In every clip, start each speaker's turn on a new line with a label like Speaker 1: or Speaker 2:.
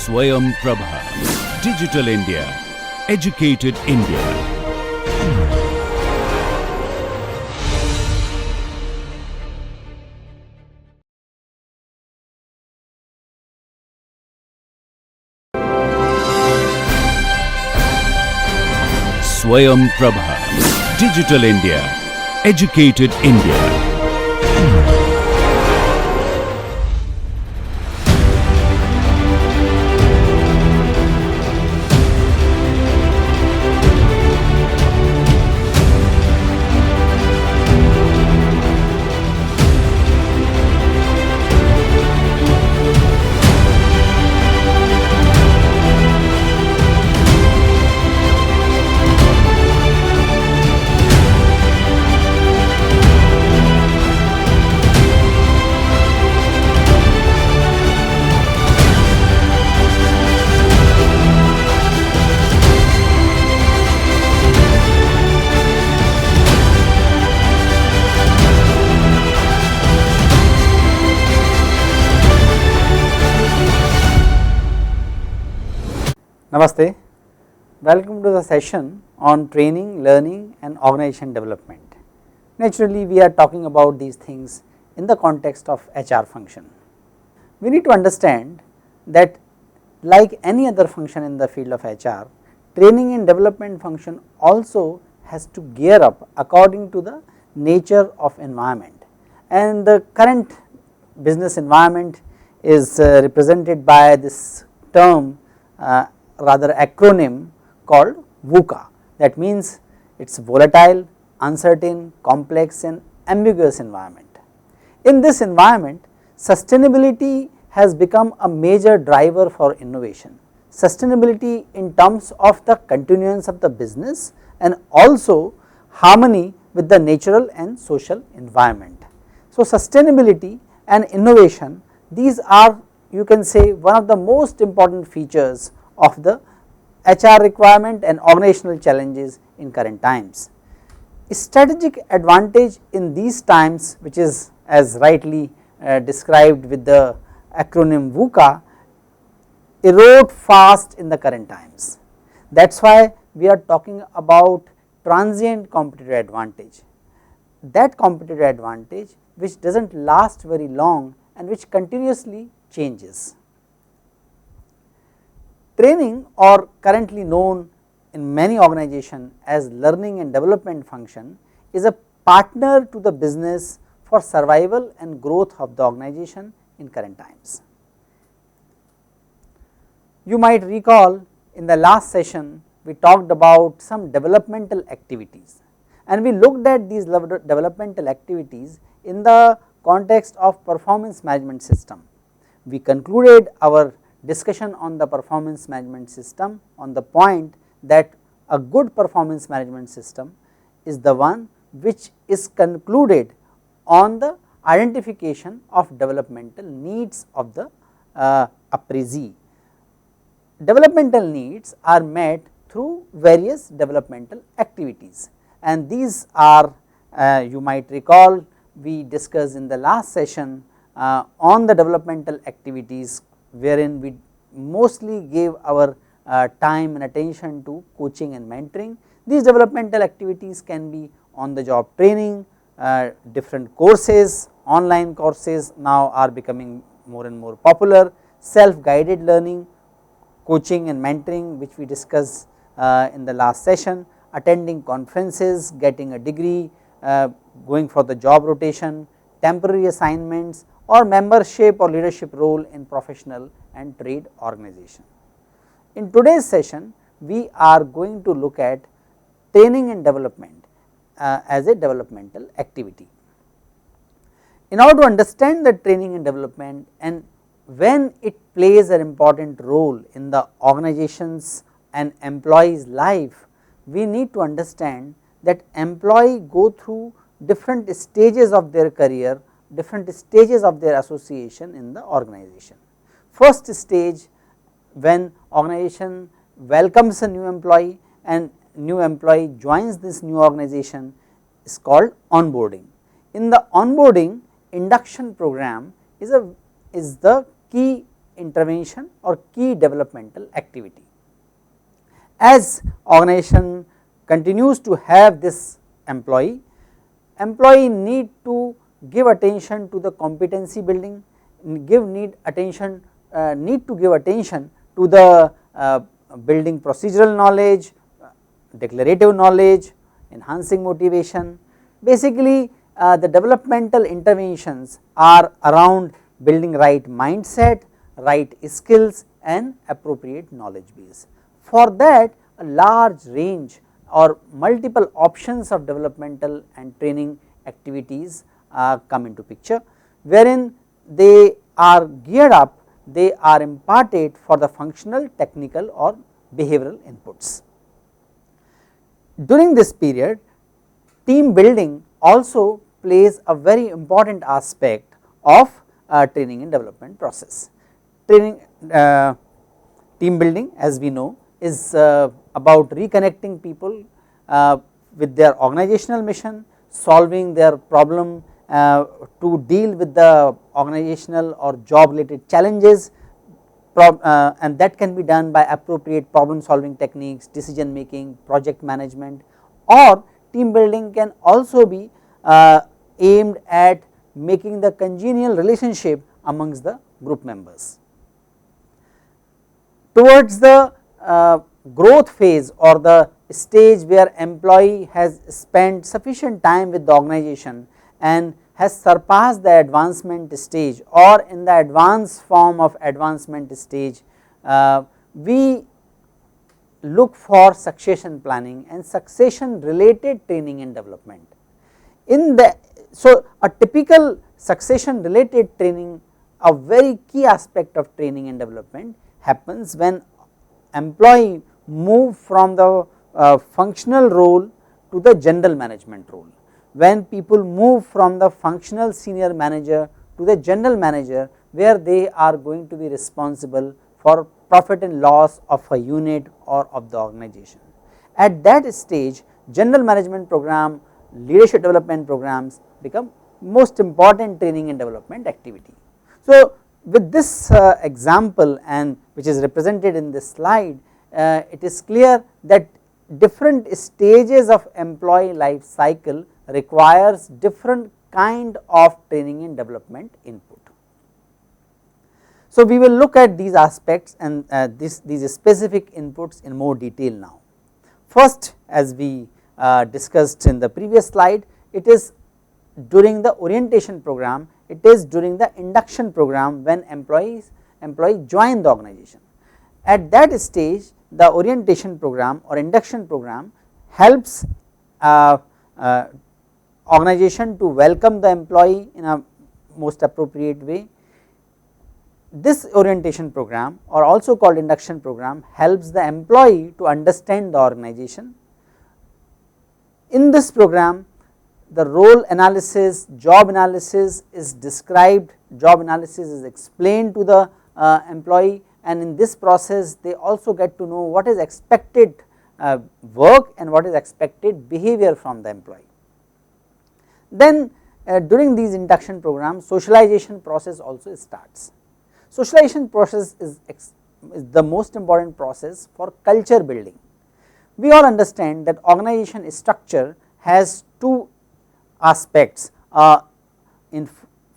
Speaker 1: Swayam Prabha. Digital India. Educated India. Swayam Prabha. Digital India. Educated India.
Speaker 2: Namaste, welcome to the session on training, learning and organization development. Naturally, we are talking about these things in the context of HR function. We need to understand that like any other function in the field of HR, training and development function also has to gear up according to the nature of environment, and the current business environment is represented by this term rather acronym called VUCA, that means it is volatile, uncertain, complex and ambiguous environment. In this environment, sustainability has become a major driver for innovation. Sustainability in terms of the continuance of the business and also harmony with the natural and social environment. So, sustainability and innovation, these are, you can say, one of the most important features of the HR requirement and organizational challenges in current times. A strategic advantage in these times, which is as rightly described with the acronym VUCA, erode fast in the current times. That is why we are talking about transient competitive advantage. That competitive advantage which does not last very long and which continuously changes. Training, or currently known in many organizations as learning and development function, is a partner to the business for survival and growth of the organization in current times. You might recall in the last session we talked about some developmental activities, and we looked at these developmental activities in the context of performance management system. We concluded our discussion on the performance management system on the point that a good performance management system is the one which is concluded on the identification of developmental needs of the appraisee. Developmental needs are met through various developmental activities, and these are, you might recall, we discussed in the last session on the developmental activities, wherein we mostly gave our time and attention to coaching and mentoring. These developmental activities can be on the job training, different courses, online courses now are becoming more and more popular, self guided learning, coaching and mentoring, which we discussed in the last session, attending conferences, getting a degree, going for the job rotation, temporary assignments or membership or leadership role in professional and trade organization. In today's session, we are going to look at training and development as a developmental activity. In order to understand the training and development and when it plays an important role in the organization's and employee's life, we need to understand that employee go through different stages of their career, different stages of their association in the organization. First stage, when organization welcomes a new employee and new employee joins this new organization, is called onboarding. In the onboarding, induction program is the key intervention or key developmental activity. As organization continues to have this employee need to give attention to the competency building, need to give attention to the building procedural knowledge, declarative knowledge, enhancing motivation. Basically the developmental interventions are around building right mindset, right skills and appropriate knowledge base. For that a large range or multiple options of developmental and training activities come into picture, wherein they are geared up, they are imparted for the functional, technical or behavioral inputs. During this period team building also plays a very important aspect of training and development process. Team building, as we know, is about reconnecting people with their organizational mission, solving their problem to deal with the organizational or job related challenges, and that can be done by appropriate problem solving techniques, decision making, project management, or team building can also be aimed at making the congenial relationship amongst the group members. Towards the growth phase or the stage where employee has spent sufficient time with the organization and has surpassed the advancement stage or in the advanced form of advancement stage, we look for succession planning and succession related training and development. So a typical succession related training, a very key aspect of training and development happens when employee move from the functional role to the general management role. When people move from the functional senior manager to the general manager, where they are going to be responsible for profit and loss of a unit or of the organization. At that stage general management program, leadership development programs become most important training and development activity. So with this example and which is represented in this slide, it is clear that different stages of employee life cycle requires different kind of training and development input. So we will look at these aspects and these specific inputs in more detail now. First, as we discussed in the previous slide, it is during the orientation program, it is during the induction program when employee join the organization. At that stage the orientation program or induction program helps organization to welcome the employee in a most appropriate way. This orientation program or also called induction program helps the employee to understand the organization. In this program the role analysis, job analysis is described, job analysis is explained to the employee, and in this process they also get to know what is expected work and what is expected behavior from the employee. Then during these induction programs socialization process also starts. Socialization process is the most important process for culture building. We all understand that organization structure has two aspects, in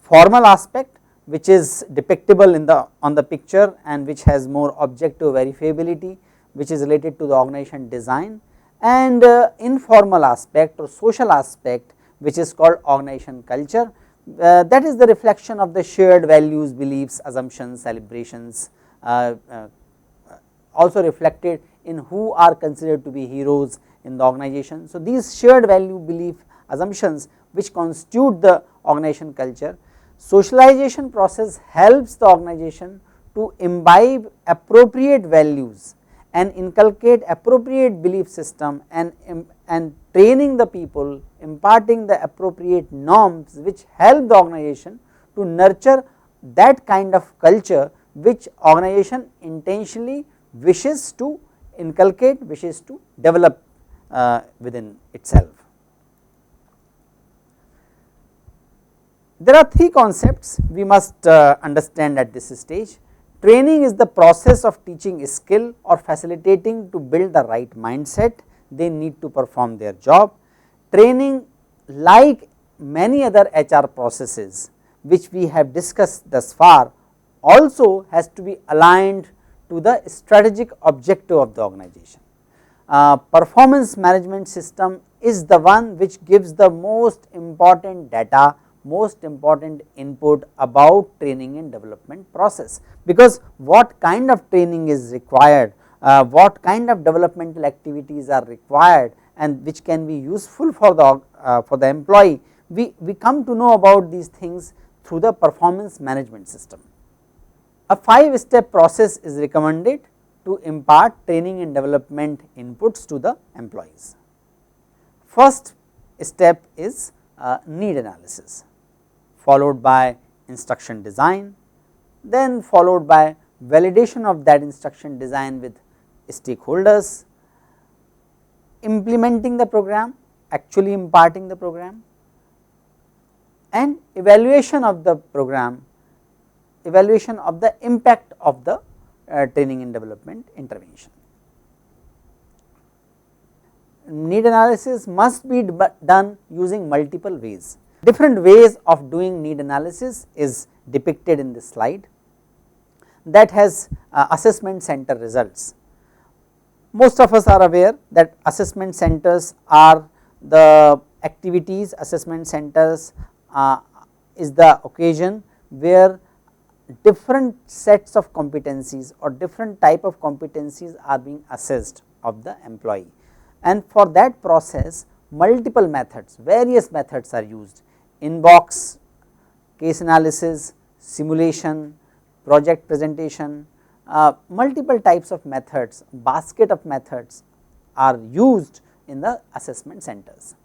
Speaker 2: formal aspect which is depictable on the picture and which has more objective verifiability, which is related to the organization design, and informal aspect or social aspect which is called organization culture, that is the reflection of the shared values, beliefs, assumptions, celebrations, also reflected in who are considered to be heroes in the organization. So these shared value, belief, assumptions which constitute the organization culture. Socialization process helps the organization to imbibe appropriate values and inculcate appropriate belief system and training the people, imparting the appropriate norms which help the organization to nurture that kind of culture which organization intentionally wishes to inculcate, wishes to develop within itself. There are three concepts we must understand at this stage. Training is the process of teaching a skill or facilitating to build the right mindset they need to perform their job. Training, like many other HR processes which we have discussed thus far, also has to be aligned to the strategic objective of the organization. Performance management system is the one which gives the most important data, most important input about training and development process, because what kind of training is required, what kind of developmental activities are required and which can be useful for the employee, we come to know about these things through the performance management system. A 5-step process is recommended to impart training and development inputs to the employees. First step is need analysis, followed by instruction design, then followed by validation of that instruction design with stakeholders, implementing the program, actually imparting the program, and evaluation of the program, evaluation of the impact of the training and development intervention. Need analysis must be done using multiple ways. Different ways of doing need analysis is depicted in this slide, that has assessment center results. Most of us are aware that assessment centers are the activities, assessment centers is the occasion where different sets of competencies or different type of competencies are being assessed of the employee, and for that process multiple methods, various methods are used: in-box, case analysis, simulation, project presentation, multiple types of methods, basket of methods are used in the assessment centers.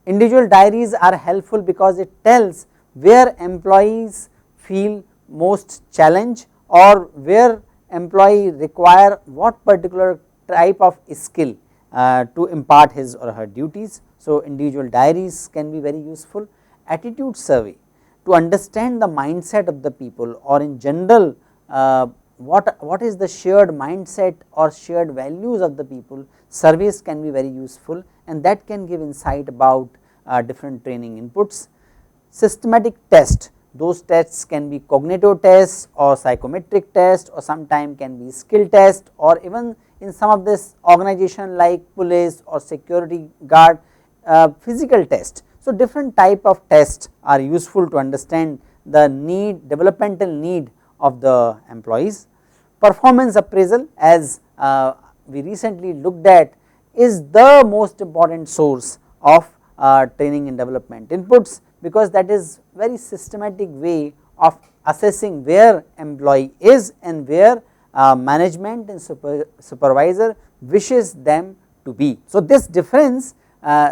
Speaker 2: Individual diaries are helpful because it tells where employees feel most challenge or where employee require what particular type of skill to impart his or her duties. So, individual diaries can be very useful. Attitude survey to understand the mindset of the people, or in general what is the shared mindset or shared values of the people, surveys can be very useful and that can give insight about different training inputs. Systematic test, those tests can be cognitive tests or psychometric tests, or sometime can be skill test, or even in some of this organization like police or security guard, physical test. So, different type of tests are useful to understand the need, developmental need of the employees. Performance appraisal, as we recently looked at, is the most important source of training and development inputs, because that is very systematic way of assessing where employee is and where management and supervisor wishes them to be. So, this difference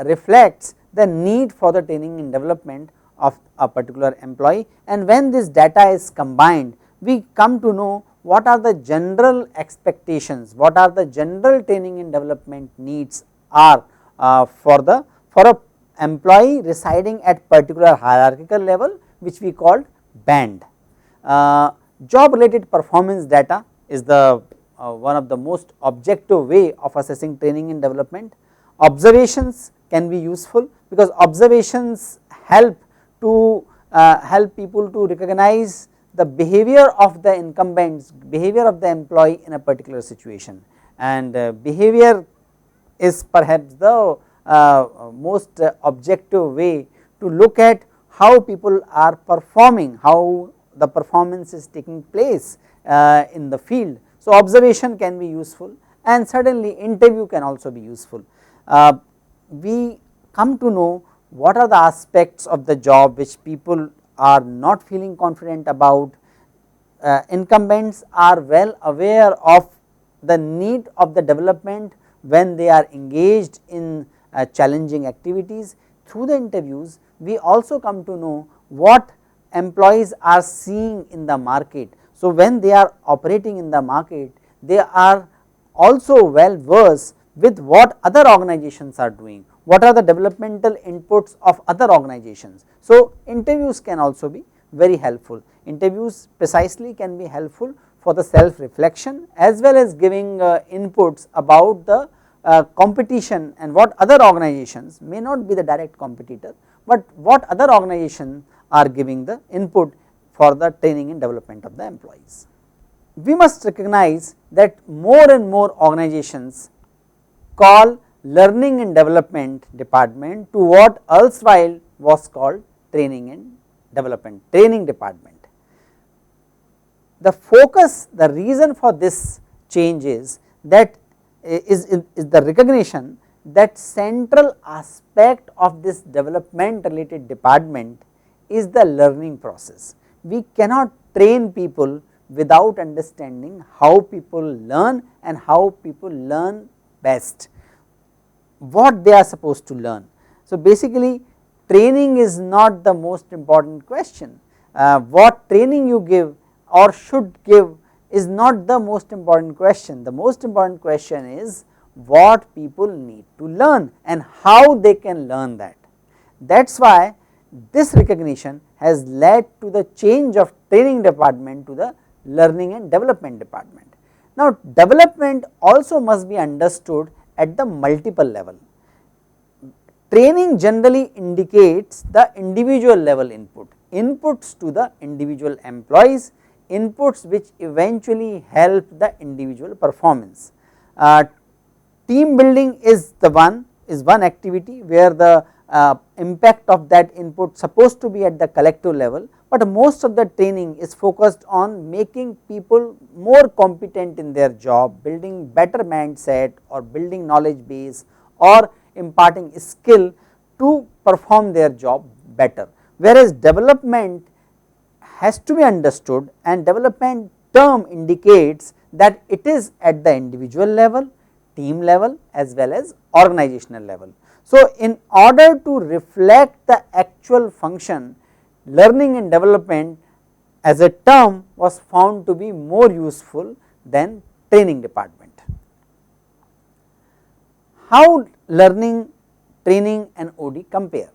Speaker 2: reflects the need for the training and development of a particular employee, and when this data is combined, we come to know what are the general expectations, what are the general training and development needs are for a employee residing at particular hierarchical level, which we called band. Job related performance data is the one of the most objective way of assessing training and development. Observations can be useful, because observations help to help people to recognize the behavior of the incumbents, behavior of the employee in a particular situation, and behavior is perhaps the most objective way to look at how people are performing, how the performance is taking place in the field. So, observation can be useful, and certainly interview can also be useful. We come to know what are the aspects of the job which people are not feeling confident about. Incumbents are well aware of the need of the development when they are engaged in challenging activities. Through the interviews, we also come to know what employees are seeing in the market. So, when they are operating in the market, they are also well versed with what other organizations are doing, what are the developmental inputs of other organizations. So, interviews can also be very helpful. Interviews precisely can be helpful for the self reflection as well as giving inputs about the competition and what other organizations may not be the direct competitor, but what other organizations are giving the input for the training and development of the employees. We must recognize that more and more organizations call learning and development department to what erstwhile was called training and development, training department. The focus, the reason for this change is that is the recognition that central aspect of this development related department is the learning process. We cannot train people without understanding how people learn and how people learn best, what they are supposed to learn. So, basically training is not the most important question, what training you give or should give is not the most important question. The most important question is what people need to learn and how they can learn that. That is why this recognition has led to the change of training department to the learning and development department. Now, development also must be understood at the multiple level. Training generally indicates the individual level inputs to the individual employees, inputs which eventually help the individual performance. Team building is one activity where the impact of that input supposed to be at the collective level, but most of the training is focused on making people more competent in their job, building better mindset or building knowledge base or imparting skill to perform their job better, whereas development has to be understood and development term indicates that it is at the individual level, team level as well as organizational level. So, in order to reflect the actual function, learning and development as a term was found to be more useful than training department. How learning, training and OD compare?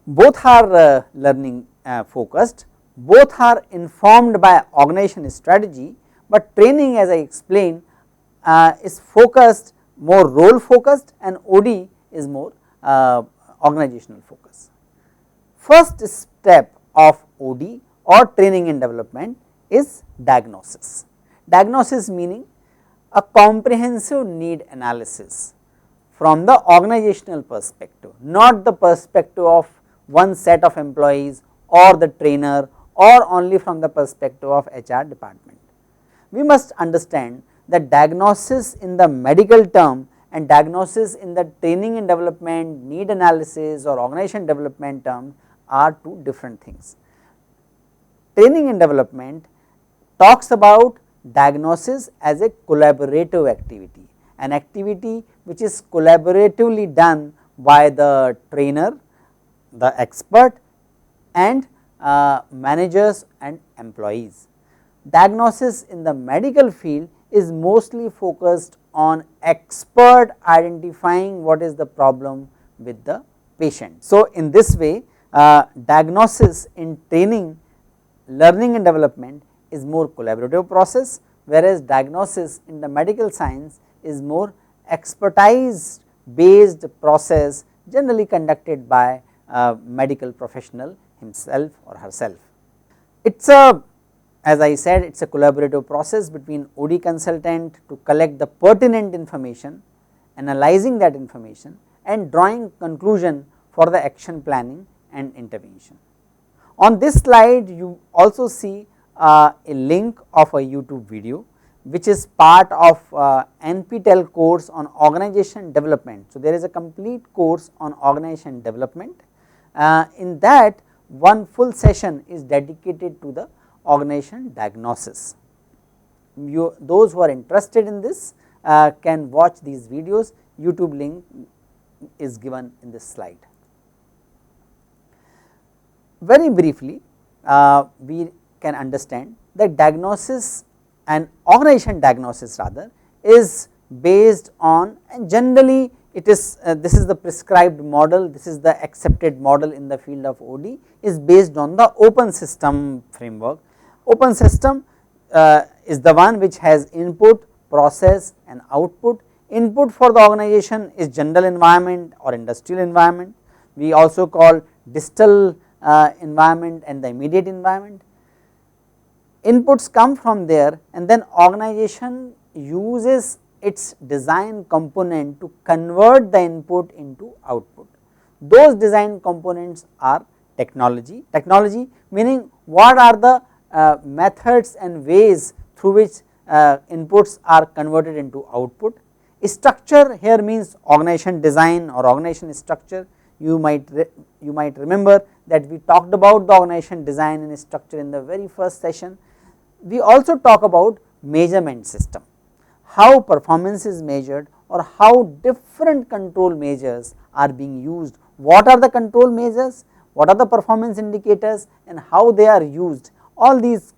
Speaker 2: Both are learning focused, both are informed by organization strategy, but training, as I explained, is focused more role focused and OD is more organizational focus. First step of OD or training and development is diagnosis. Diagnosis meaning a comprehensive need analysis from the organizational perspective, not the perspective of one set of employees or the trainer or only from the perspective of HR department. We must understand that diagnosis in the medical term and diagnosis in the training and development, need analysis or organization development term are two different things. Training and development talks about diagnosis as a collaborative activity, an activity which is collaboratively done by the trainer, the expert and managers and employees. Diagnosis in the medical field is mostly focused on expert identifying what is the problem with the patient. So, in this way diagnosis in training, learning and development is more collaborative process, whereas diagnosis in the medical science is more expertise based process generally conducted by a medical professional himself or herself. It is a, as I said, it is a collaborative process between OD consultant to collect the pertinent information, analyzing that information and drawing conclusion for the action planning and intervention. On this slide you also see a link of a YouTube video which is part of NPTEL course on organization development. So, there is a complete course on organization development. In that one full session is dedicated to the organization diagnosis. Those who are interested in this can watch these videos. YouTube link is given in this slide. Very briefly we can understand that diagnosis and organization diagnosis rather is based on, and generally it is this is the prescribed model, this is the accepted model in the field of OD, is based on the open system framework. Open system is the one which has input, process and output. Input for the organization is general environment or industrial environment. We also call distal environment and the immediate environment. Inputs come from there and then organization uses its design component to convert the input into output. Those design components are technology. Technology meaning what are the methods and ways through which inputs are converted into output. Structure here means organization design or organization structure. You might remember that we talked about the organization design and structure in the very first session. We also talk about measurement system, how performance is measured or how different control measures are being used. What are the control measures, what are the performance indicators and how they are used. All these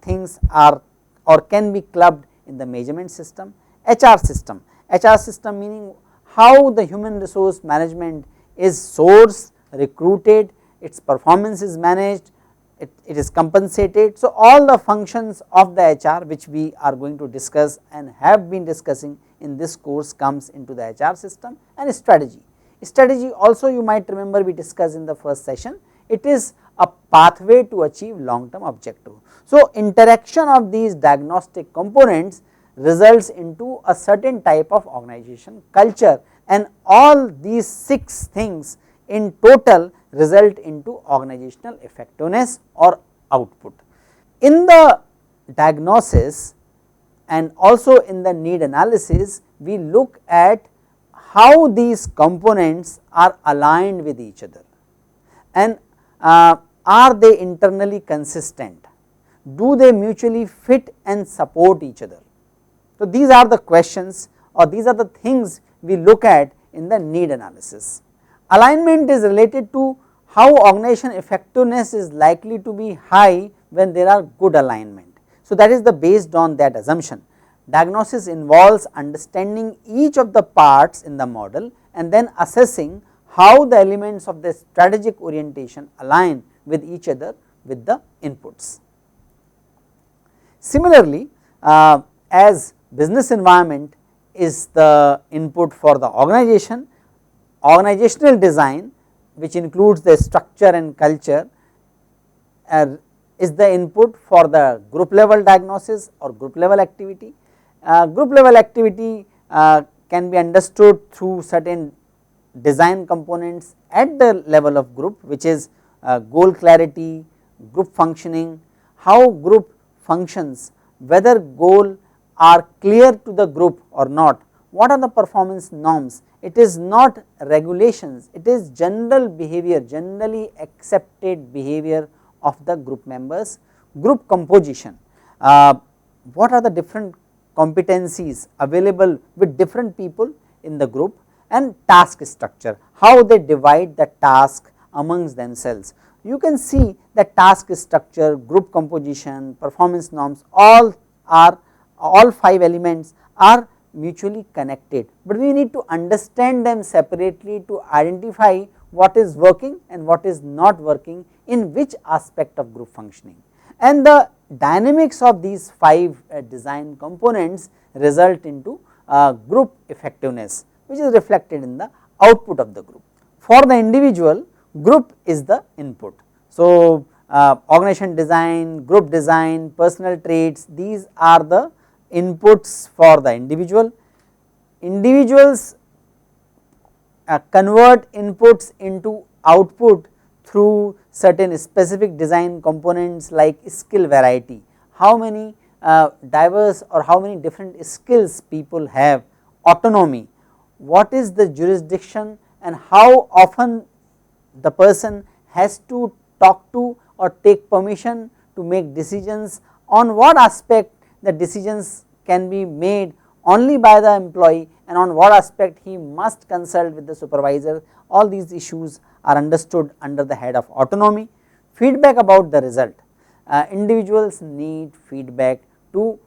Speaker 2: things are or can be clubbed in the measurement system. HR system, HR system meaning how the human resource management is sourced, recruited, its performance is managed, it is compensated. So, all the functions of the HR which we are going to discuss and have been discussing in this course comes into the HR system. And strategy, strategy also you might remember we discussed in the first session, it is a pathway to achieve long term objective. So, interaction of these diagnostic components results into a certain type of organization culture, and all these 6 things in total result into organizational effectiveness or output. In the diagnosis and also in the need analysis, we look at how these components are aligned with each other and are they internally consistent, do they mutually fit and support each other. So, these are the questions or these are the things we look at in the need analysis. Alignment is related to how organization effectiveness is likely to be high when there are good alignment. So, that is the based on that assumption. Diagnosis involves understanding each of the parts in the model and then assessing how the elements of the strategic orientation align with each other with the inputs. Similarly, as business environment is the input for the organization, organizational design which includes the structure and culture is the input for the group level diagnosis or group level activity. Group level activity can be understood through certain design components at the level of group, which is goal clarity, group functioning, how group functions, whether goal are clear to the group or not, what are the performance norms. It is not regulations, it is general behavior, generally accepted behavior of the group members. Group composition, what are the different competencies available with different people in the group, and task structure, how they divide the task amongst themselves. You can see that task structure, group composition, performance norms, all 5 elements are mutually connected, but we need to understand them separately to identify what is working and what is not working in which aspect of group functioning, and the dynamics of these 5 design components result into group effectiveness, which is reflected in the output of the group. For the individual, group is the input. So, organization design, group design, personal traits, these are the inputs for the individual. Individuals convert inputs into output through certain specific design components like skill variety, how many diverse or how many different skills people have, autonomy, what is the jurisdiction and how often the person has to talk to or take permission to make decisions, on what aspect the decisions can be made only by the employee and on what aspect he must consult with the supervisor. All these issues are understood under the head of autonomy. Feedback about the result, individuals need feedback to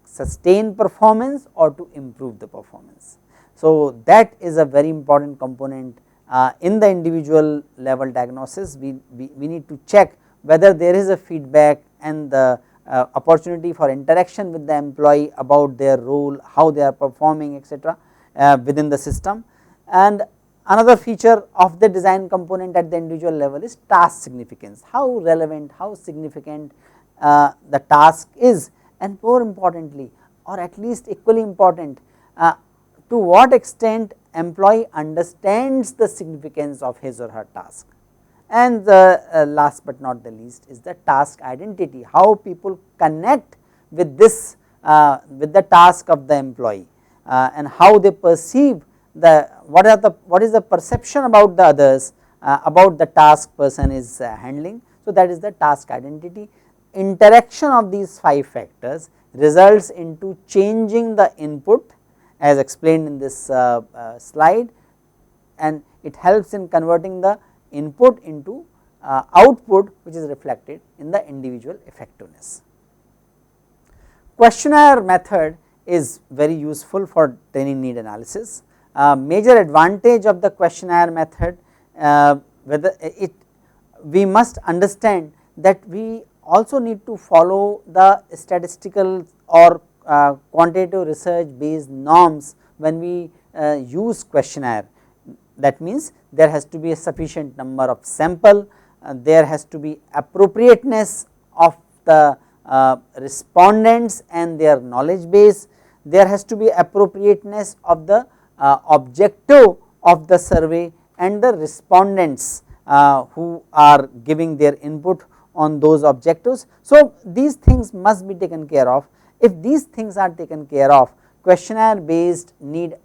Speaker 2: sustain performance or to improve the performance. So, that is a very important component in the individual level diagnosis. We need to check whether there is a feedback and the opportunity for interaction with the employee about their role, how they are performing, etc., within the system. And another feature of the design component at the individual level is task significance, how relevant, how significant the task is, and more importantly, or at least equally important, to what extent employee understands the significance of his or her task. And the last but not the least is the task identity, how people connect with this with the task of the employee, and how they perceive the what is the perception about the others about the task person is handling. So that is the task identity. Interaction of these 5 factors results into changing the input as explained in this slide, and it helps in converting the input into output, which is reflected in the individual effectiveness. Questionnaire method is very useful for training need analysis. Major advantage of the questionnaire method, we must understand that we also need to follow the statistical or quantitative research based norms when we use questionnaire. That means there has to be a sufficient number of sample, there has to be appropriateness of the respondents and their knowledge base, there has to be appropriateness of the objective of the survey and the respondents who are giving their input on those objectives. So these things must be taken care of. If these things are taken care of, questionnaire based need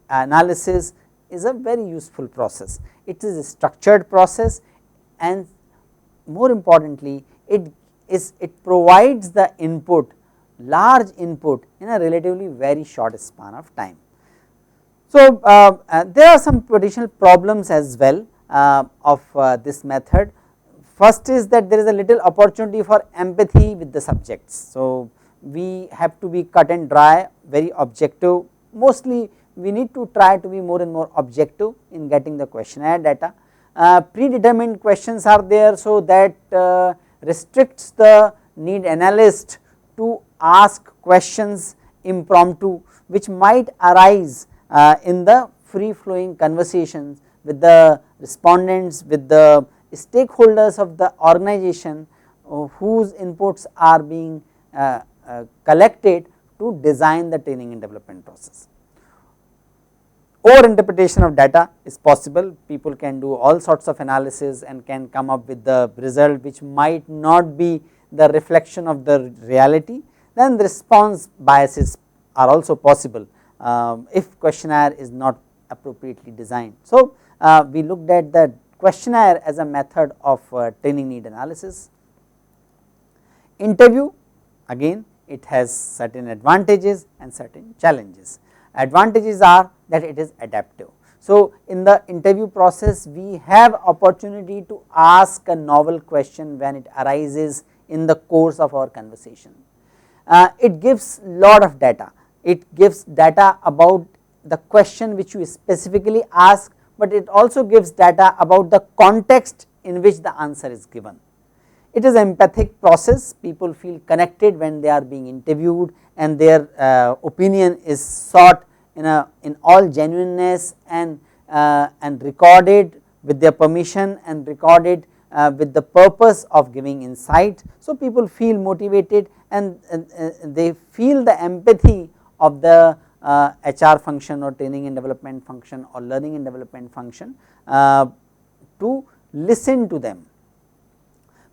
Speaker 2: analysis is a very useful process. It is a structured process, and more importantly it provides the input, large input, in a relatively very short span of time. So there are some potential problems as well of this method. First is that there is a little opportunity for empathy with the subjects. So we have to be cut and dry, very objective. Mostly we need to try to be more and more objective in getting the questionnaire data. Predetermined questions are there, so that restricts the need analyst to ask questions impromptu, which might arise in the free flowing conversations with the respondents, with the stakeholders of the organization whose inputs are being collected to design the training and development process. Over interpretation of data is possible. People can do all sorts of analysis and can come up with the result which might not be the reflection of the reality. Then the response biases are also possible if questionnaire is not appropriately designed. So we looked at the questionnaire as a method of training need analysis. Interview, again it has certain advantages and certain challenges. Advantages are that it is adaptive. So in the interview process we have opportunity to ask a novel question when it arises in the course of our conversation. It gives lot of data. It gives data about the question which you specifically ask, but it also gives data about the context in which the answer is given. It is an empathic process. People feel connected when they are being interviewed, and their opinion is sought in all genuineness and recorded with their permission and recorded with the purpose of giving insight. So people feel motivated, and they feel the empathy of the HR function or training and development function or learning and development function to listen to them.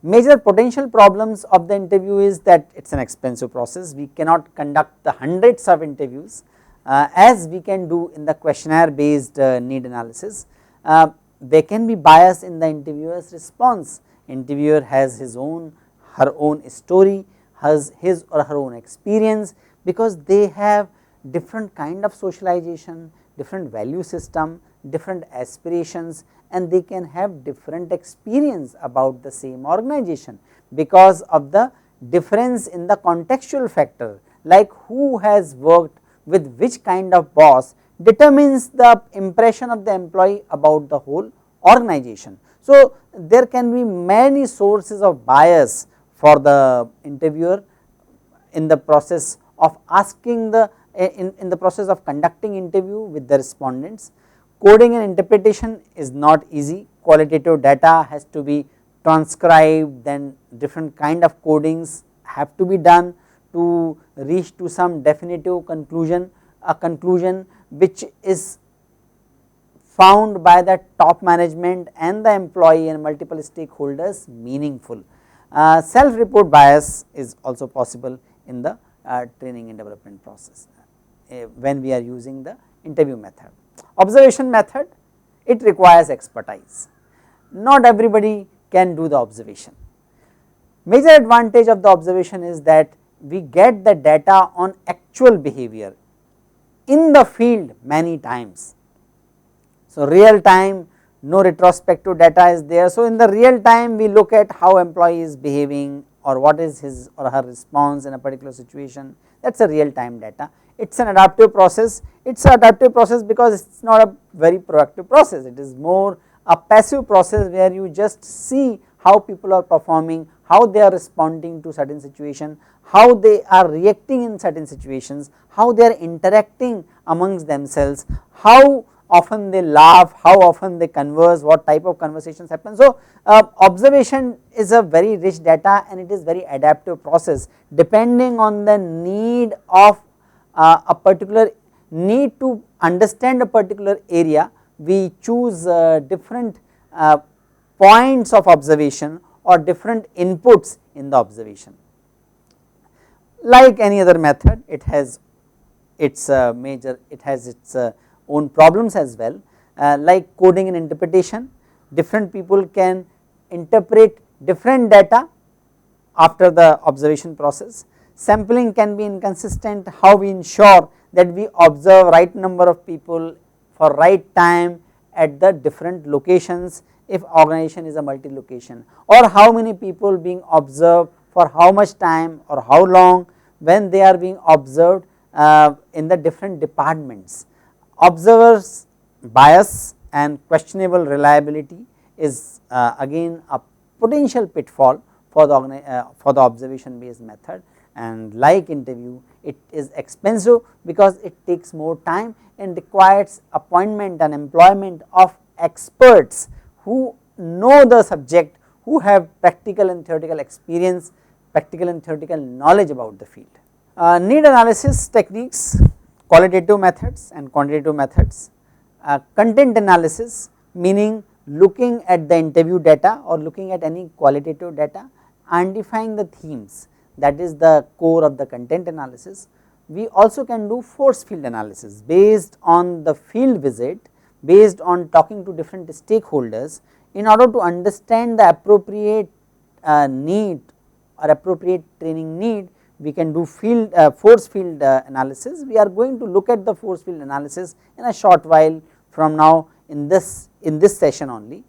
Speaker 2: Major potential problems of the interview is that it is an expensive process. We cannot conduct the hundreds of interviews as we can do in the questionnaire based need analysis. There can be bias in the interviewer's response. Interviewer has his own, her own story, has his or her own experience, because they have different kind of socialization, different value system, different aspirations, and they can have different experience about the same organization because of the difference in the contextual factor, like who has worked with which kind of boss determines the impression of the employee about the whole organization. So there can be many sources of bias for the interviewer in the process of asking the in the process of conducting interview with the respondents. Coding and interpretation is not easy, qualitative data has to be transcribed, then different kind of codings have to be done to reach to some definitive conclusion, a conclusion which is found by the top management and the employee and multiple stakeholders meaningful. Self report bias is also possible in the training and development process when we are using the interview method. Observation method, it requires expertise, not everybody can do the observation. Major advantage of the observation is that we get the data on actual behavior in the field many times. So, real time, no retrospective data is there. So, in the real time we look at how employee is behaving or what is his or her response in a particular situation, that is a real time data. It is an adaptive process, it is an adaptive process because it is not a very proactive process, it is more a passive process where you just see how people are performing, how they are responding to certain situation, how they are reacting in certain situations, how they are interacting amongst themselves, how often they laugh, how often they converse, what type of conversations happen. So, observation is a very rich data and it is very adaptive process depending on the need of a particular need to understand a particular area. We choose different points of observation or different inputs in the observation. Like any other method, it has its own problems as well, like coding and interpretation. Different people can interpret different data after the observation process. Sampling can be inconsistent, how we ensure that we observe right number of people for right time at the different locations if organization is a multi location, or how many people being observed for how much time or how long when they are being observed in the different departments. Observers bias and questionable reliability is again a potential pitfall for the observation based method, and like interview it is expensive because it takes more time and requires appointment and employment of experts who know the subject, who have practical and theoretical experience, practical and theoretical knowledge about the field. Need analysis techniques, qualitative methods and quantitative methods. Content analysis, meaning looking at the interview data or looking at any qualitative data, identifying the themes, that is the core of the content analysis. We also can do force field analysis based on the field visit, based on talking to different stakeholders in order to understand the appropriate need or appropriate training need. We can do force field analysis. We are going to look at the force field analysis in a short while from now in this session only.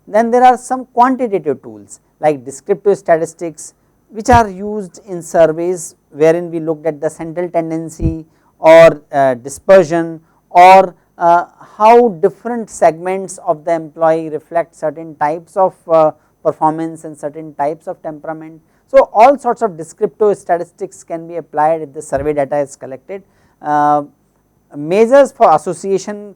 Speaker 2: Then there are some quantitative tools like descriptive statistics, which are used in surveys wherein we looked at the central tendency or dispersion, or how different segments of the employee reflect certain types of performance and certain types of temperament. So, all sorts of descriptive statistics can be applied if the survey data is collected. Measures for association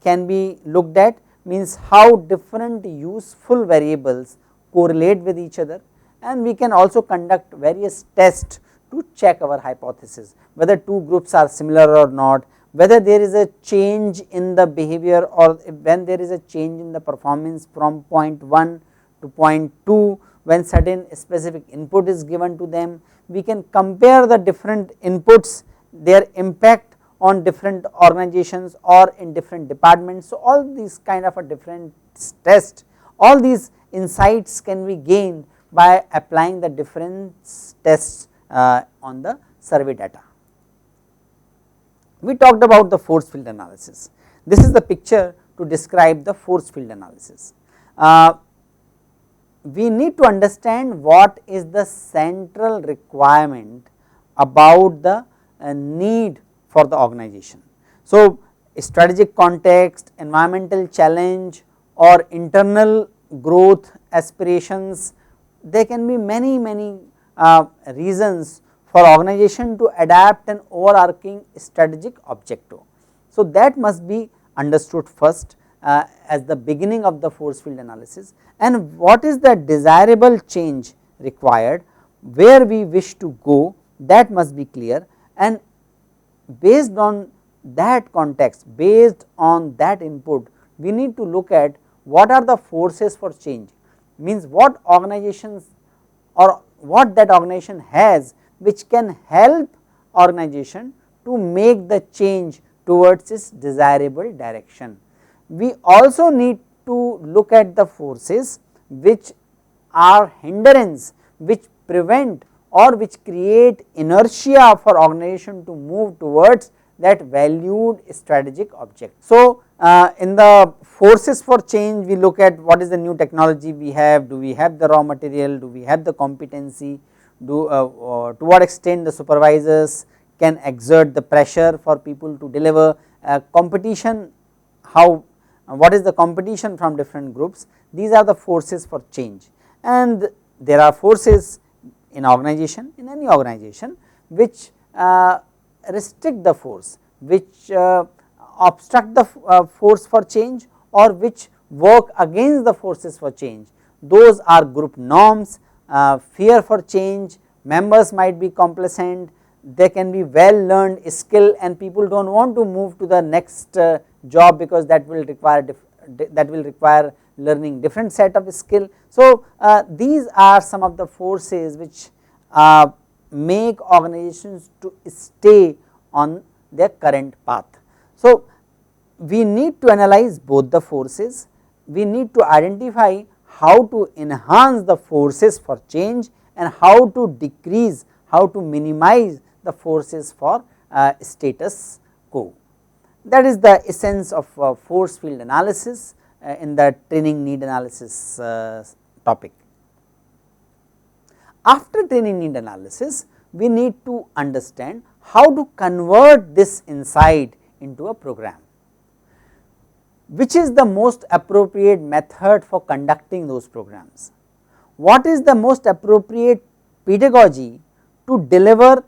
Speaker 2: can be looked at, means how different useful variables correlate with each other, and we can also conduct various tests to check our hypothesis, whether two groups are similar or not, whether there is a change in the behavior or when there is a change in the performance from point 1 to point 2 when certain specific input is given to them. We can compare the different inputs, their impact on different organizations or in different departments. So, all these kind of a different test, all these insights can be gained by applying the different tests on the survey data. We talked about the force field analysis. This is the picture to describe the force field analysis. We need to understand what is the central requirement about the need for the organization. So, strategic context, environmental challenge or internal growth aspirations, there can be many reasons for organization to adapt an overarching strategic objective. So, that must be understood first as the beginning of the force field analysis, and what is the desirable change required, where we wish to go, that must be clear, and based on that context, based on that input, we need to look at what are the forces for change, means what organizations or what that organization has which can help organization to make the change towards its desirable direction. We also need to look at the forces which are hindrance, which prevent or which create inertia for organization to move towards that valued strategic object. So, in the forces for change, we look at what is the new technology we have, do we have the raw material, do we have the competency, to what extent the supervisors can exert the pressure for people to deliver, competition, how what is the competition from different groups. These are the forces for change, and there are forces in organization, in any organization, which restrict the force, which obstruct the force for change, or which work against the forces for change. Those are group norms, fear for change, members might be complacent, they can be well learned skill, and people do not want to move to the next job because that will require learning different set of skill. So, these are some of the forces which make organizations to stay on their current path. So, we need to analyze both the forces, we need to identify how to enhance the forces for change and how to decrease, how to minimize the forces for status quo. That is the essence of force field analysis in the training need analysis topic. After training need analysis, we need to understand how to convert this insight into a program. Which is the most appropriate method for conducting those programs? What is the most appropriate pedagogy to deliver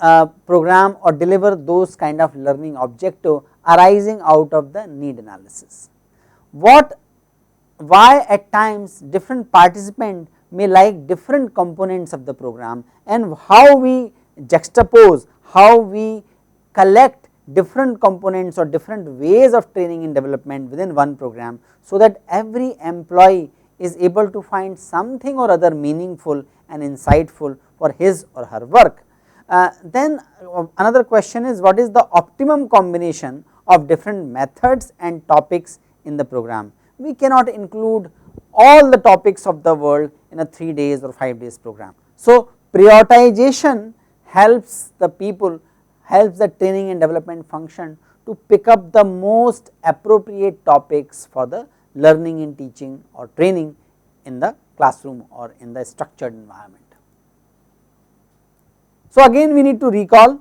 Speaker 2: a program or deliver those kind of learning objective arising out of the need analysis? Why at times different participant may like different components of the program, and how we juxtapose, how we collect different components or different ways of training and development within one program, so that every employee is able to find something or other meaningful and insightful for his or her work. Then another question is, what is the optimum combination of different methods and topics in the program? We cannot include all the topics of the world in a 3 days or 5 days program. So, prioritization helps the people, helps the training and development function to pick up the most appropriate topics for the learning and teaching or training in the classroom or in the structured environment. So, again we need to recall,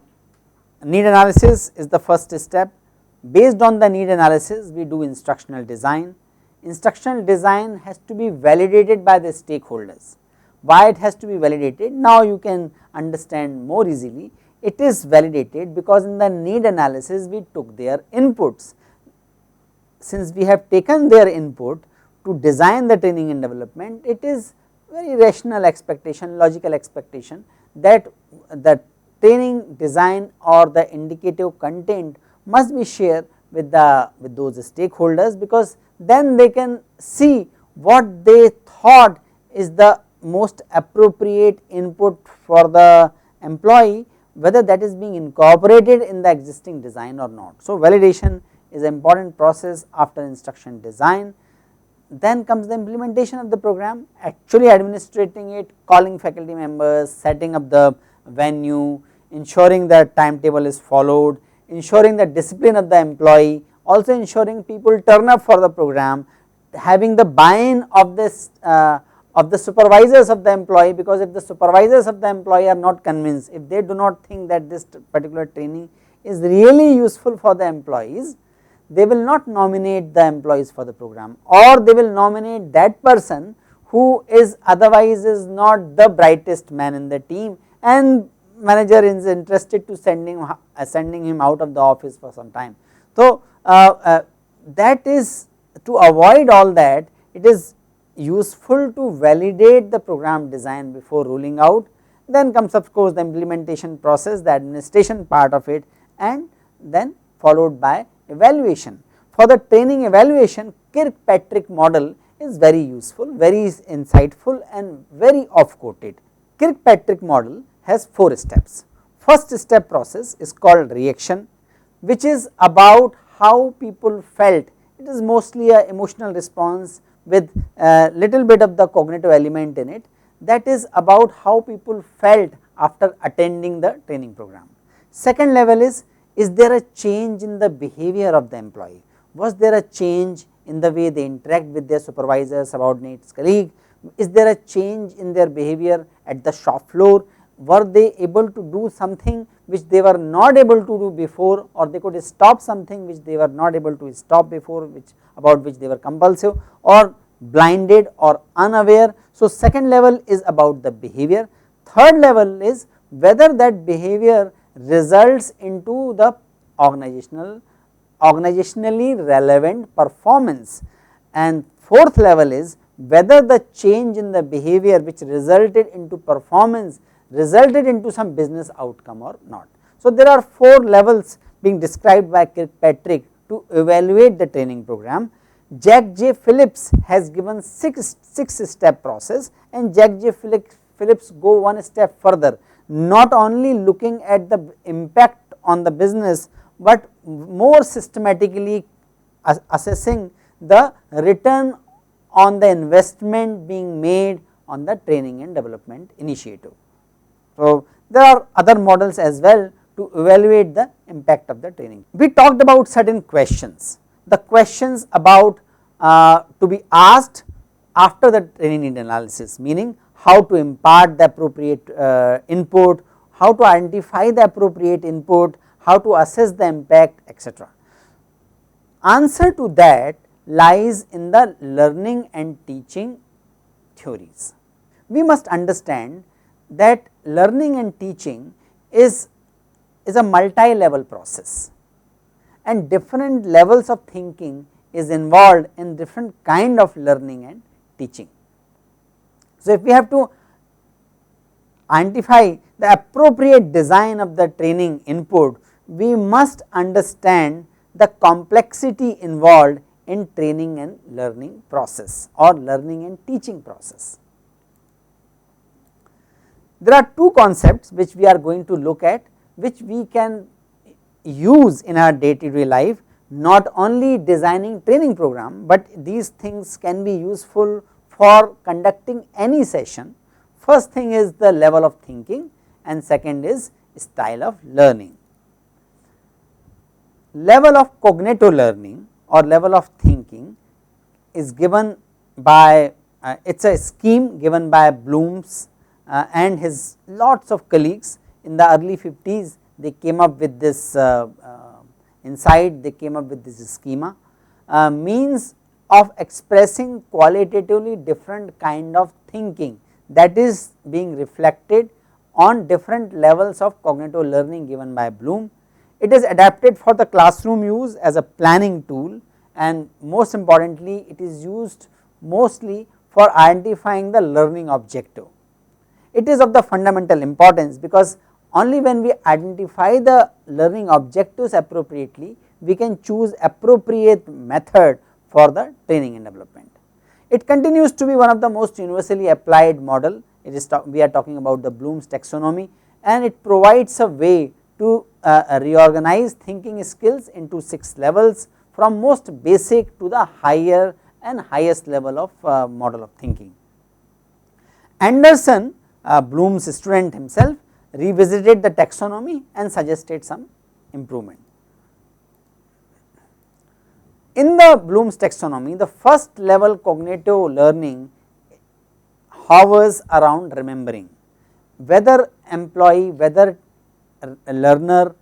Speaker 2: need analysis is the first step. Based on the need analysis, we do instructional design. Instructional design has to be validated by the stakeholders. Why it has to be validated? Now you can understand more easily. It is validated because in the need analysis we took their inputs. Since we have taken their input to design the training and development, it is very rational expectation, logical expectation that the training design or the indicative content must be shared with those stakeholders, because then they can see what they thought is the most appropriate input for the employee, whether that is being incorporated in the existing design or not. So, validation is an important process after instruction design. Then comes the implementation of the program, actually administrating it, calling faculty members, setting up the venue, ensuring that timetable is followed, ensuring the discipline of the employee, also ensuring people turn up for the program, having the buy-in of this of the supervisors of the employee, because if the supervisors of the employee are not convinced, if they do not think that this particular training is really useful for the employees, they will not nominate the employees for the program, or they will nominate that person who is otherwise is not the brightest man in the team, and manager is interested to sending him out of the office for some time. So, that is to avoid all that, it is useful to validate the program design before rolling out. Then comes of course the implementation process, the administration part of it, and then followed by evaluation. For the training evaluation, Kirkpatrick model is very useful, very insightful and very oft quoted. Kirkpatrick model has 4 steps. First step process is called reaction, which is about how people felt. It is mostly a emotional response with a little bit of the cognitive element in it, that is about how people felt after attending the training program. Second level is there a change in the behavior of the employee? Was there a change in the way they interact with their supervisors, subordinates, colleague? Is there a change in their behavior at the shop floor? Were they able to do something which they were not able to do before, or they could stop something which they were not able to stop before, about which they were compulsive or blinded or unaware. So, second level is about the behavior. Third level is whether that behavior results into the organizationally relevant performance, and fourth level is whether the change in the behavior which resulted into performance resulted into some business outcome or not. So, there are 4 levels being described by Kirkpatrick to evaluate the training program. Jack J. Phillips has given 6 step process, and Jack J. Phillips go one step further, not only looking at the impact on the business, but more systematically assessing the return on the investment being made on the training and development initiative. So, there are other models as well to evaluate the impact of the training. We talked about certain questions, the questions about to be asked after the training need analysis, meaning how to impart the appropriate input, how to identify the appropriate input, how to assess the impact, etc. Answer to that lies in the learning and teaching theories. We must understand that learning and teaching is a multi-level process, and different levels of thinking is involved in different kind of learning and teaching. So, if we have to identify the appropriate design of the training input, we must understand the complexity involved in training and learning process or learning and teaching process. There are 2 concepts which we are going to look at, which we can use in our day to day life, not only designing training program, but these things can be useful for conducting any session. First thing is the level of thinking, and second is style of learning. Level of cognitive learning or level of thinking is given by it is a scheme given by Bloom's and his lots of colleagues in the early 50s. They came up with this insight, they came up with this schema, means of expressing qualitatively different kind of thinking that is being reflected on different levels of cognitive learning given by Bloom. It is adapted for the classroom use as a planning tool, and most importantly it is used mostly for identifying the learning objective. It is of the fundamental importance because only when we identify the learning objectives appropriately, we can choose appropriate method for the training and development. It continues to be one of the most universally applied model. It is we are talking about the Bloom's taxonomy, and it provides a way to reorganize thinking skills into 6 levels, from most basic to the higher and highest level of model of thinking. Anderson, Bloom's student himself, revisited the taxonomy and suggested some improvement. In the Bloom's taxonomy, the first level cognitive learning hovers around remembering. Whether employee, whether learner,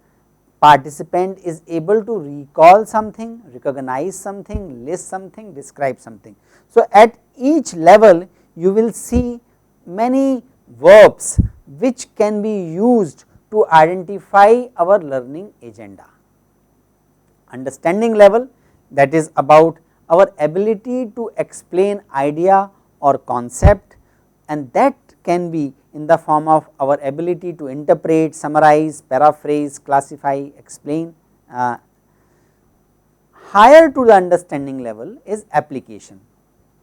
Speaker 2: participant is able to recall something, recognize something, list something, describe something. So, at each level you will see many verbs which can be used to identify our learning agenda. Understanding level, that is about our ability to explain idea or concept, and that can be in the form of our ability to interpret, summarize, paraphrase, classify, explain. Higher to the understanding level is application,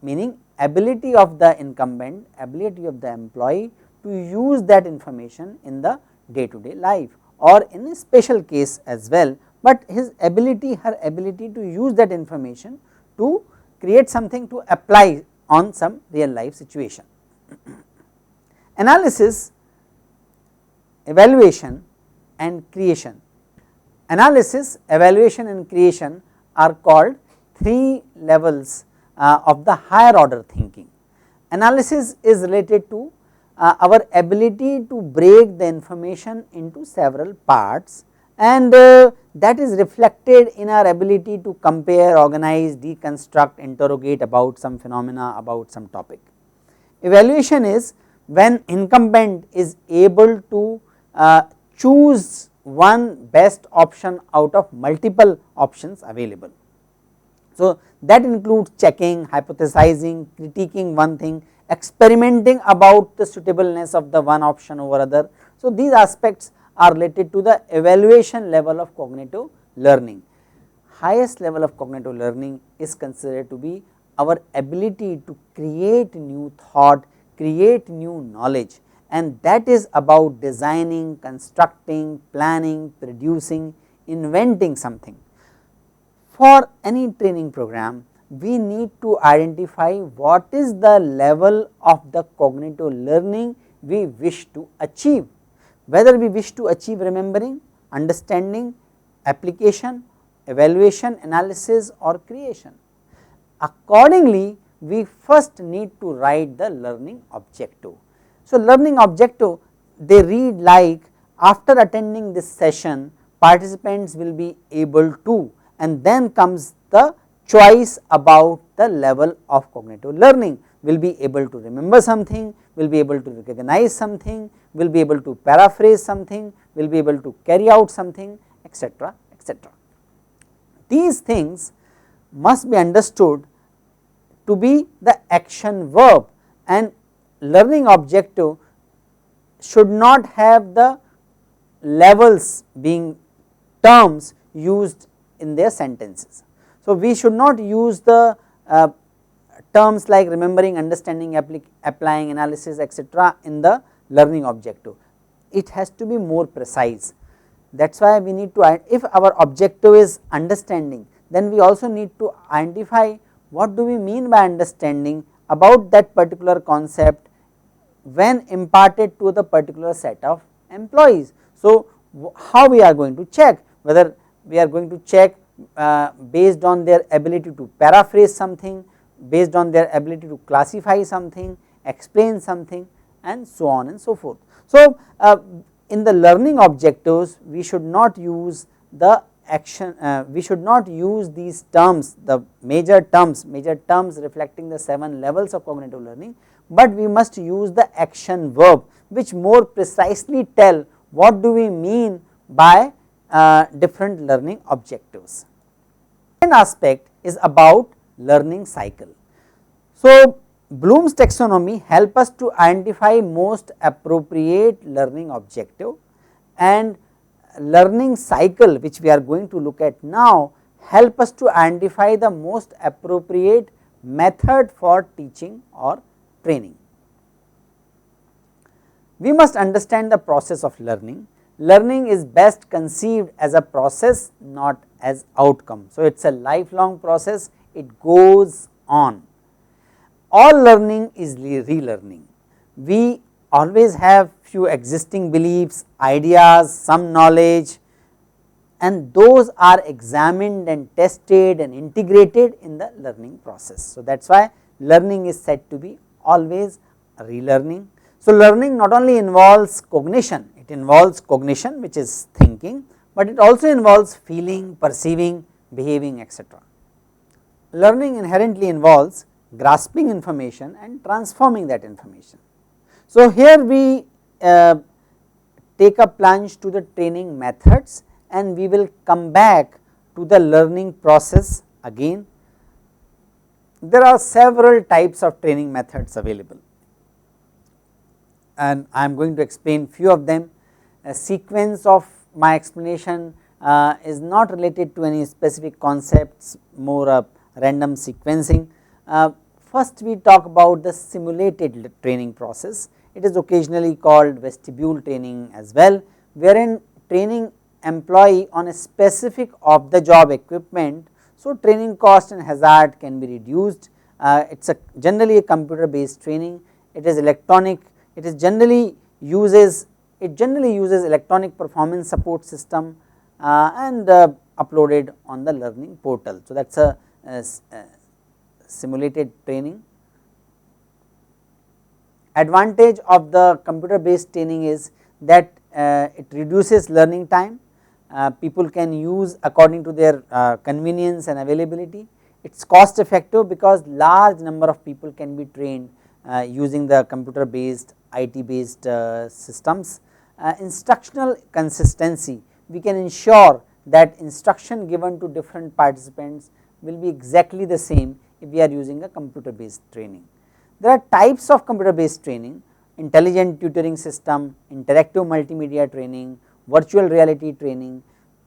Speaker 2: meaning ability of the incumbent, ability of the employee to use that information in the day to day life or in a special case as well, but his ability, her ability to use that information to create something to apply on some real life situation. Analysis, evaluation and creation. Analysis, evaluation and creation are called three levels of the higher order thinking. Analysis is related to our ability to break the information into several parts, and that is reflected in our ability to compare, organize, deconstruct, interrogate about some phenomena, about some topic. Evaluation is when incumbent is able to choose one best option out of multiple options available. So, that includes checking, hypothesizing, critiquing one thing, experimenting about the suitableness of the one option over other. So, these aspects are related to the evaluation level of cognitive learning. Highest level of cognitive learning is considered to be our ability to create new thought, create new knowledge, and that is about designing, constructing, planning, producing, inventing something. For any training program, we need to identify what is the level of the cognitive learning we wish to achieve, whether we wish to achieve remembering, understanding, application, evaluation, analysis or creation. Accordingly, we first need to write the learning objective. So, learning objective, they read like, after attending this session, participants will be able to, and then comes the choice about the level of cognitive learning, will be able to remember something, will be able to recognize something, will be able to paraphrase something, will be able to carry out something, etc., etc. These things must be understood to be the action verb, and learning objective should not have the levels being terms used in their sentences. So, we should not use the terms like remembering, understanding, applying, analysis, etc. in the learning objective. It has to be more precise. That is why we need to, if our objective is understanding, then we also need to identify what do we mean by understanding about that particular concept when imparted to the particular set of employees. So, how we are going to check, whether we are going to check based on their ability to paraphrase something, based on their ability to classify something, explain something, and so on and so forth. So, in the learning objectives, we should not use the action, we should not use these terms, the major terms reflecting the 7 levels of cognitive learning, but we must use the action verb which more precisely tell what do we mean by different learning objectives. Second aspect is about learning cycle. So, Bloom's taxonomy help us to identify most appropriate learning objective, and learning cycle which we are going to look at now help us to identify the most appropriate method for teaching or training. We must understand the process of learning. Learning is best conceived as a process, not as outcome. So, it is a lifelong process, it goes on. All learning is relearning. We always have few existing beliefs, ideas, some knowledge, and those are examined and tested and integrated in the learning process. So, that is why learning is said to be always relearning. So, learning not only involves cognition, it involves cognition which is thinking, but it also involves feeling, perceiving, behaving, etc. Learning inherently involves grasping information and transforming that information. So, here we take a plunge to the training methods and we will come back to the learning process again. There are several types of training methods available and I am going to explain few of them. A sequence of my explanation is not related to any specific concepts, more a random sequencing. First we talk about the simulated training process. It is occasionally called vestibule training as well, wherein training employee on a specific of the job equipment, so training cost and hazard can be reduced. It is generally a computer based training, it is electronic, it is generally uses electronic performance support system and uploaded on the learning portal. So, that is a simulated training. Advantage of the computer based training is that it reduces learning time, people can use according to their convenience and availability. It is cost effective because large number of people can be trained using the computer based IT based systems. Instructional consistency, we can ensure that instruction given to different participants will be exactly the same if we are using a computer based training. There are types of computer based training: intelligent tutoring system, interactive multimedia training, virtual reality training.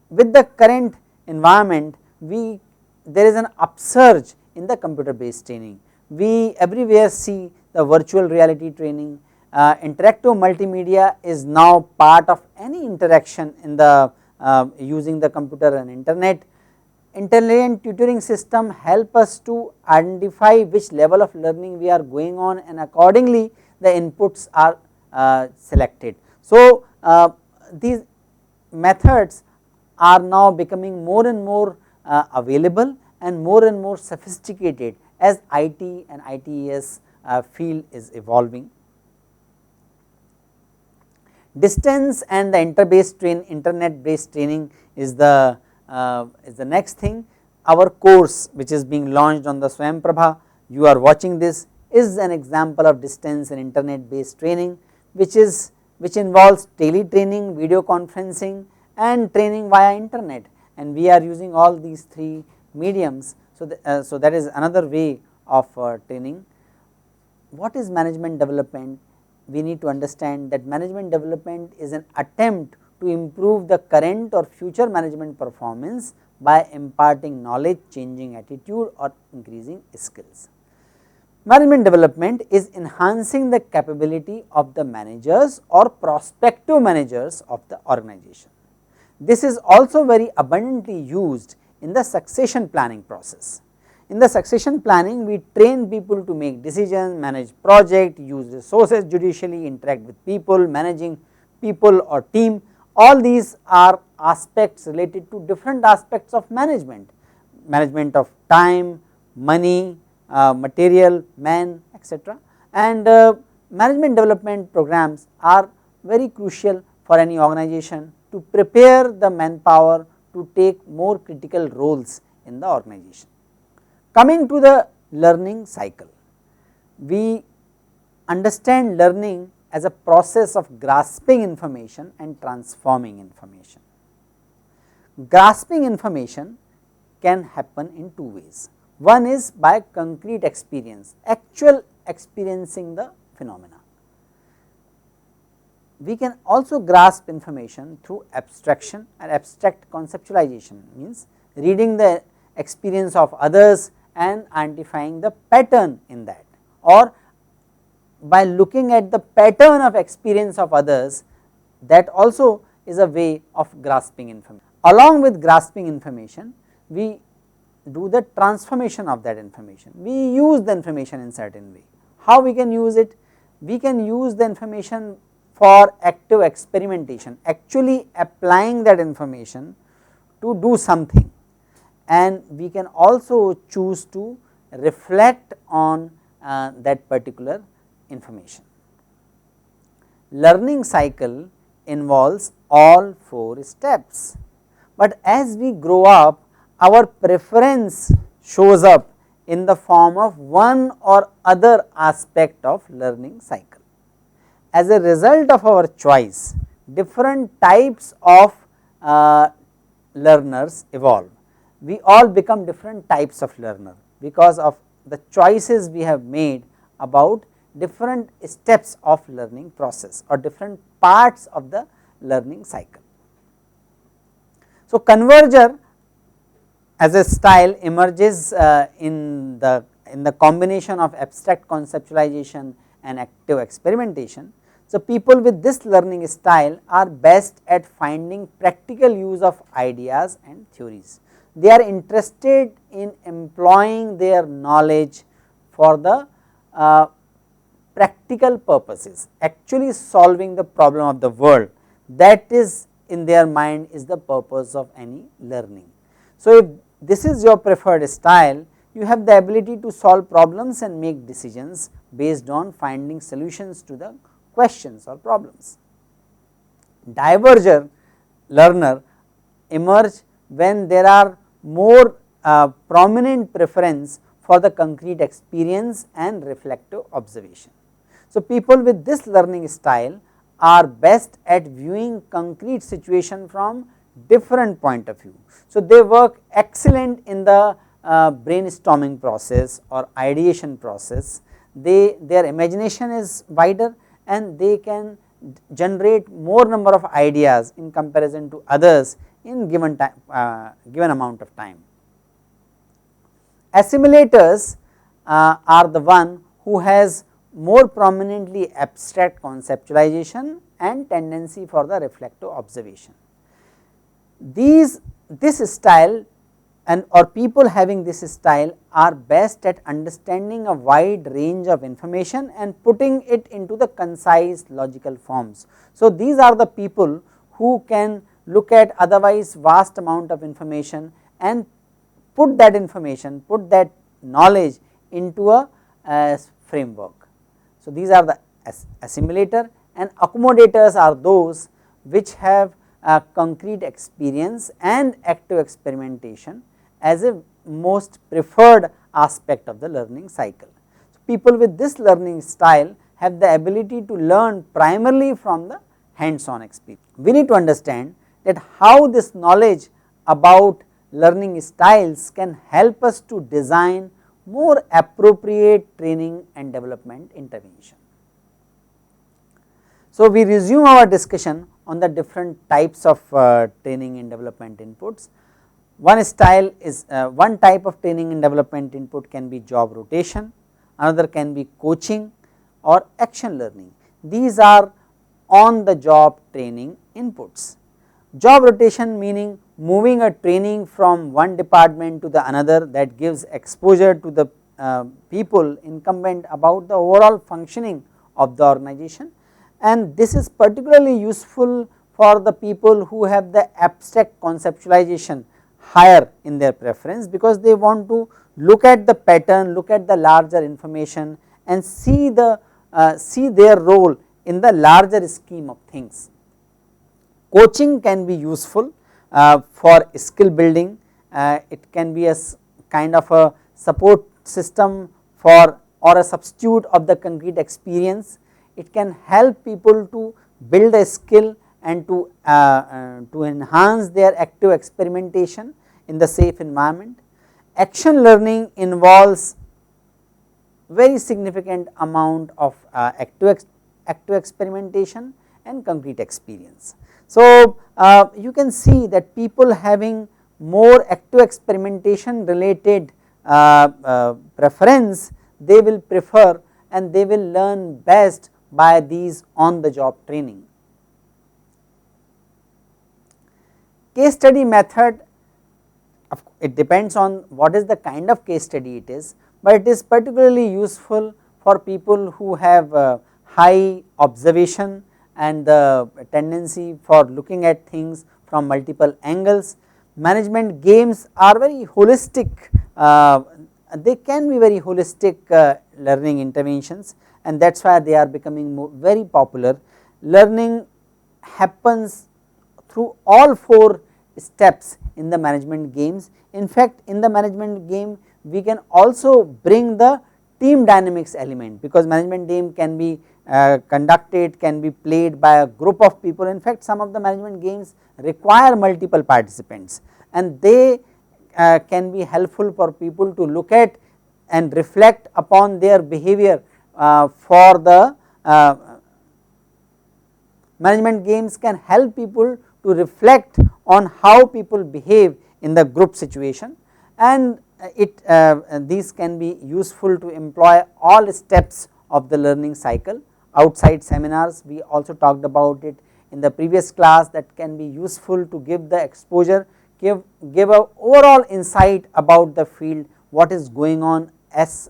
Speaker 2: With the current environment, there is an upsurge in the computer based training. We everywhere see the virtual reality training. Interactive multimedia is now part of any interaction in the using the computer and internet. Intelligent tutoring system help us to identify which level of learning we are going on and accordingly the inputs are selected. So, these methods are now becoming more and more available and more sophisticated as IT and ITES field is evolving. Distance and the internet based training is the next thing. Our course which is being launched on the SwayamPrabha, you are watching this, is an example of distance and internet based training, which involves teletraining, video conferencing and training via internet, and we are using all these three mediums. So, that is another way of training. What is management development? We need to understand that management development is an attempt to improve the current or future management performance by imparting knowledge, changing attitude or increasing skills. Management development is enhancing the capability of the managers or prospective managers of the organization. This is also very abundantly used in the succession planning process. In the succession planning, we train people to make decisions, manage project, use resources judicially, interact with people, managing people or team. All these are aspects related to different aspects of management of time, money, material, man, etc. And management development programs are very crucial for any organization to prepare the manpower to take more critical roles in the organization. Coming to the learning cycle, we understand learning as a process of grasping information and transforming information. Grasping information can happen in two ways. One is by concrete experience, actual experiencing the phenomena. We can also grasp information through abstraction and abstract conceptualization, means reading the experience of others and identifying the pattern in that, or by looking at the pattern of experience of others, that also is a way of grasping information. Along with grasping information, we do the transformation of that information. We use the information in certain way. How we can use it? We can use the information for active experimentation, actually applying that information to do something, and we can also choose to reflect on that particular information. Learning cycle involves all four steps, but as we grow up, our preference shows up in the form of one or other aspect of learning cycle. As a result of our choice, different types of learners evolve. We all become different types of learner because of the choices we have made about different steps of learning process or different parts of the learning cycle. So, converger as a style emerges in the combination of abstract conceptualization and active experimentation. So, people with this learning style are best at finding practical use of ideas and theories. They are interested in employing their knowledge for the practical purposes, actually solving the problem of the world. That is in their mind is the purpose of any learning. So, if this is your preferred style, you have the ability to solve problems and make decisions based on finding solutions to the questions or problems. Diverger learner emerge when there are more prominent preference for the concrete experience and reflective observation. So, people with this learning style are best at viewing concrete situation from different point of view. So, they work excellent in the brainstorming process or ideation process. Their imagination is wider and they can generate more number of ideas in comparison to others in given time, given amount of time. Assimilators are the one who has more prominently abstract conceptualization and tendency for the reflective observation. This style and or people having this style are best at understanding a wide range of information and putting it into the concise logical forms. So, these are the people who can look at otherwise vast amount of information and put that information, put that knowledge into a framework. So, these are the assimilator, and accommodators are those which have concrete experience and active experimentation as a most preferred aspect of the learning cycle. So, people with this learning style have the ability to learn primarily from the hands on experience. We need to understand that how this knowledge about learning styles can help us to design more appropriate training and development intervention. So, we resume our discussion on the different types of training and development inputs. One style is one type of training and development input can be job rotation, another can be coaching or action learning. These are on the job training inputs. Job rotation meaning moving a training from one department to the another that gives exposure to the people incumbent about the overall functioning of the organization, and this is particularly useful for the people who have the abstract conceptualization higher in their preference, because they want to look at the pattern, look at the larger information and see their role in the larger scheme of things. Coaching can be useful for skill building, it can be a kind of a support system for or a substitute of the concrete experience. It can help people to build a skill and to enhance their active experimentation in the safe environment. Action learning involves very significant amount of active experimentation and concrete experience. So, you can see that people having more active experimentation related preference, they will prefer and they will learn best by these on the job training. Case study method, it depends on what is the kind of case study it is, but it is particularly useful for people who have high observation and the tendency for looking at things from multiple angles. Management games are very holistic, they can be very holistic learning interventions, and that is why they are becoming very popular. Learning happens through all 4 steps in the management games. In fact, in the management game we can also bring the team dynamics element, because management game can be conducted, can be played by a group of people. In fact, some of the management games require multiple participants, and they can be helpful for people to look at and reflect upon their behavior. For the management games can help people to reflect on how people behave in the group situation, and these can be useful to employ all steps of the learning cycle. Outside seminars, we also talked about it in the previous class, that can be useful to give the exposure, give a overall insight about the field, what is going on as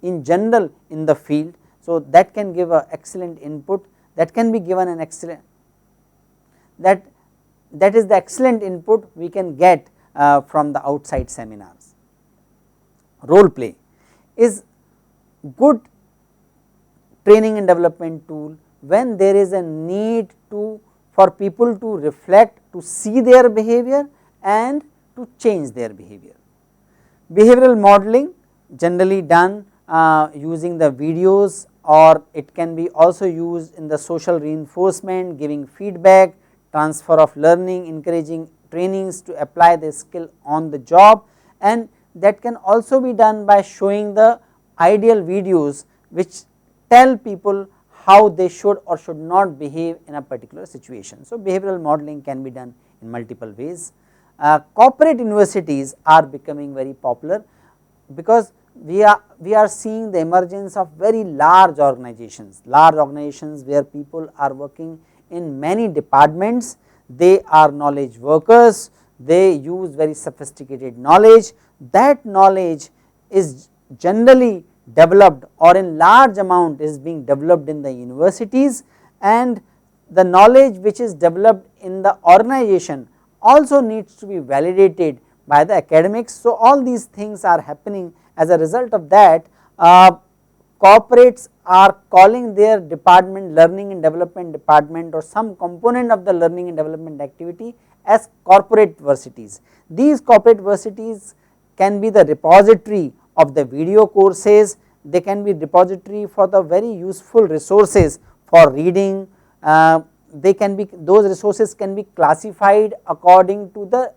Speaker 2: in general in the field. So that can give a excellent input, that can be given an excellent, that is the excellent input we can get from the outside seminars. Role play is good training and development tool when there is a need for people to reflect, to see their behavior and to change their behavior. Behavioral modeling generally done using the videos, or it can be also used in the social reinforcement, giving feedback, transfer of learning, encouraging trainings to apply the skill on the job, and that can also be done by showing the ideal videos which tell people how they should or should not behave in a particular situation. So behavioral modeling can be done in multiple ways. Corporate universities are becoming very popular because we are seeing the emergence of very large organizations where people are working in many departments. They are knowledge workers, they use very sophisticated knowledge. That knowledge is generally developed, or in large amount is being developed in the universities, and the knowledge which is developed in the organization also needs to be validated by the academics. So all these things are happening. As a result of that, corporates are calling their department, learning and development department, or some component of the learning and development activity as corporate varsities. These corporate varsities can be the repository of the video courses, they can be repository for the very useful resources for reading. They can be, those resources can be classified according to the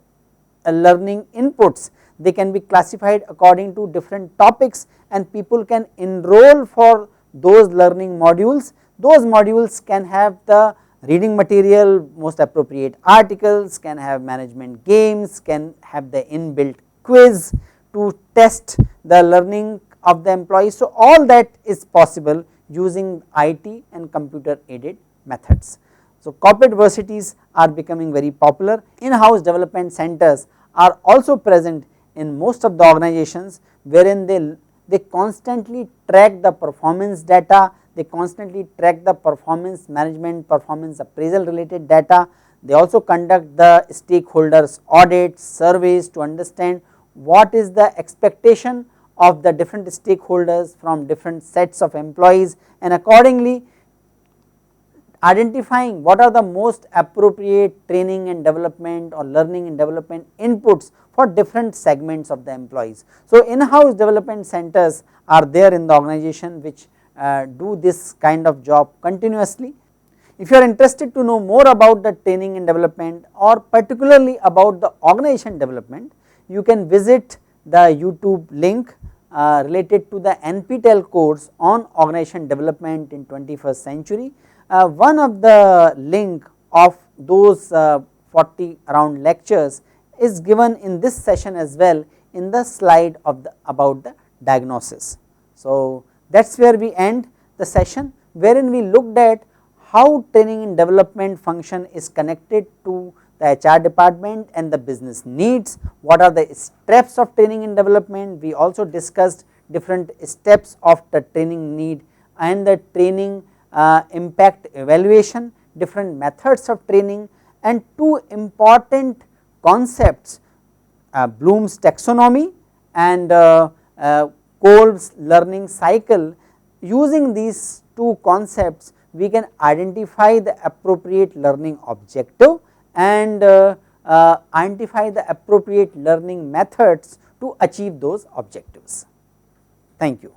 Speaker 2: learning inputs, they can be classified according to different topics, and people can enroll for those learning modules. Those modules can have the reading material, most appropriate articles, can have management games, can have the inbuilt quiz to test the learning of the employees. So all that is possible using IT and computer aided methods. So corporate varsities are becoming very popular. In-house development centers are also present in most of the organizations, wherein they constantly track the performance data, they constantly track the performance management, performance appraisal related data. They also conduct the stakeholders audits, surveys to understand what is the expectation of the different stakeholders from different sets of employees, and accordingly identifying what are the most appropriate training and development or learning and development inputs for different segments of the employees. So in-house development centers are there in the organization which do this kind of job continuously. If you are interested to know more about the training and development, or particularly about the organization development, you can visit the YouTube link related to the NPTEL course on organization development in 21st century. One of the link of those 40 around lectures is given in this session as well in the slide of about the diagnosis. So that is where we end the session, wherein we looked at how training and development function is connected to the HR department and the business needs. What are the steps of training and development? We also discussed different steps of the training need and the training impact evaluation, different methods of training, and two important concepts, Bloom's taxonomy and Kolb's learning cycle. Using these two concepts, we can identify the appropriate learning objective and identify the appropriate learning methods to achieve those objectives. Thank you.